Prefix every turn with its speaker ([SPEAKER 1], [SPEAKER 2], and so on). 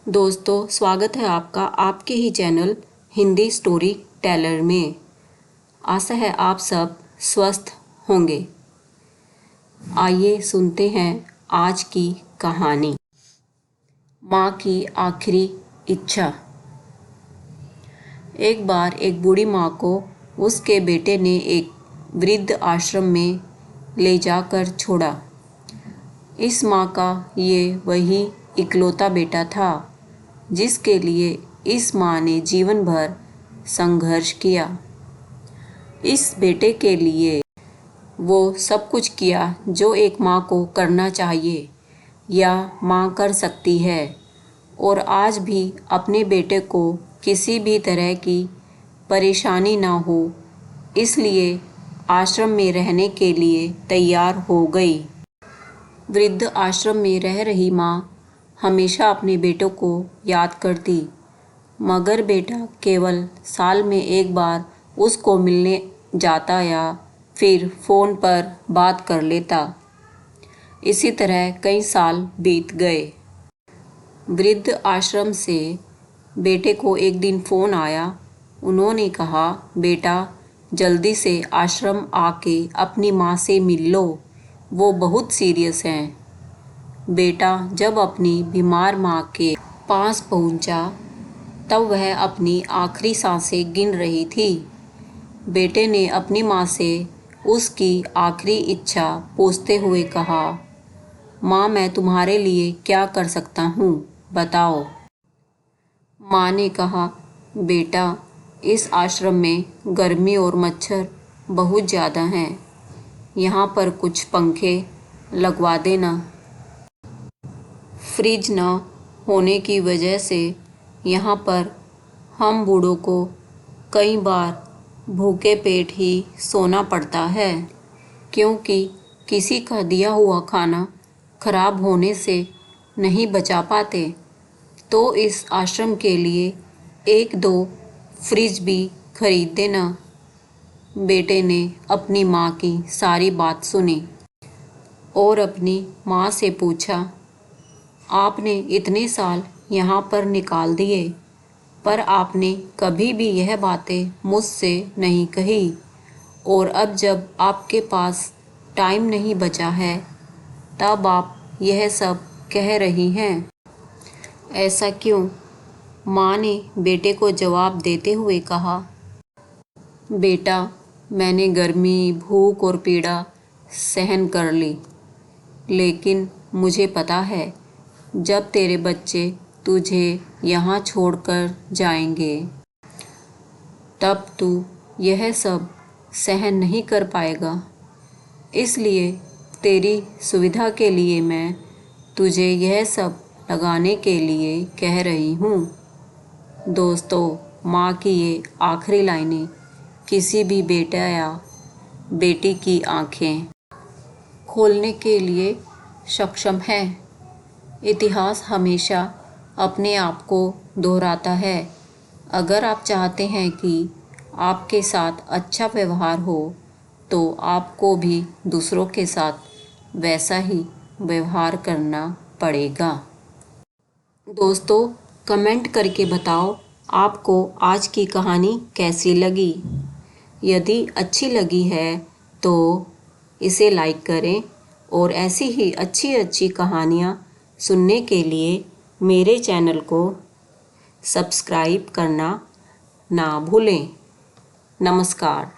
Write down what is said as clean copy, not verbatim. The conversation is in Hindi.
[SPEAKER 1] दोस्तों, स्वागत है आपका आपके ही चैनल हिंदी स्टोरी टेलर में। आशा है आप सब स्वस्थ होंगे। आइए सुनते हैं आज की कहानी। माँ की आखिरी इच्छा। एक बार एक बूढ़ी माँ को उसके बेटे ने एक वृद्ध आश्रम में ले जाकर छोड़ा। इस माँ का ये वही इकलौता बेटा था जिसके लिए इस माँ ने जीवन भर संघर्ष किया। इस बेटे के लिए वो सब कुछ किया जो एक माँ को करना चाहिए या माँ कर सकती है, और आज भी अपने बेटे को किसी भी तरह की परेशानी ना हो इसलिए आश्रम में रहने के लिए तैयार हो गई। वृद्ध आश्रम में रह रही माँ हमेशा अपने बेटों को याद करती, मगर बेटा केवल साल में एक बार उसको मिलने जाता या फिर फ़ोन पर बात कर लेता। इसी तरह कई साल बीत गए। वृद्ध आश्रम से बेटे को एक दिन फ़ोन आया। उन्होंने कहा, बेटा जल्दी से आश्रम आके अपनी माँ से मिल लो, वो बहुत सीरियस हैं। बेटा जब अपनी बीमार माँ के पास पहुंचा तब वह अपनी आखिरी सांसें गिन रही थी। बेटे ने अपनी माँ से उसकी आखिरी इच्छा पूछते हुए कहा, माँ मैं तुम्हारे लिए क्या कर सकता हूँ, बताओ। माँ ने कहा, बेटा इस आश्रम में गर्मी और मच्छर बहुत ज़्यादा हैं, यहाँ पर कुछ पंखे लगवा देना। फ्रिज न होने की वजह से यहाँ पर हम बूढ़ों को कई बार भूखे पेट ही सोना पड़ता है, क्योंकि किसी का दिया हुआ खाना खराब होने से नहीं बचा पाते। तो इस आश्रम के लिए एक दो फ्रिज भी खरीद देना। बेटे ने अपनी माँ की सारी बात सुनी और अपनी माँ से पूछा, आपने इतने साल यहाँ पर निकाल दिए पर आपने कभी भी यह बातें मुझसे नहीं कही, और अब जब आपके पास टाइम नहीं बचा है तब आप यह सब कह रही हैं, ऐसा क्यों? माँ ने बेटे को जवाब देते हुए कहा, बेटा मैंने गर्मी, भूख और पीड़ा सहन कर ली, लेकिन मुझे पता है जब तेरे बच्चे तुझे यहाँ छोड़कर जाएंगे तब तू यह सब सहन नहीं कर पाएगा। इसलिए तेरी सुविधा के लिए मैं तुझे यह सब लगाने के लिए कह रही हूँ। दोस्तों, माँ की ये आखिरी लाइनें किसी भी बेटा या बेटी की आँखें खोलने के लिए सक्षम है। इतिहास हमेशा अपने आप को दोहराता है। अगर आप चाहते हैं कि आपके साथ अच्छा व्यवहार हो तो आपको भी दूसरों के साथ वैसा ही व्यवहार करना पड़ेगा। दोस्तों, कमेंट करके बताओ आपको आज की कहानी कैसी लगी। यदि अच्छी लगी है तो इसे लाइक करें और ऐसी ही अच्छी अच्छी कहानियाँ सुनने के लिए मेरे चैनल को सब्सक्राइब करना ना भूलें। नमस्कार।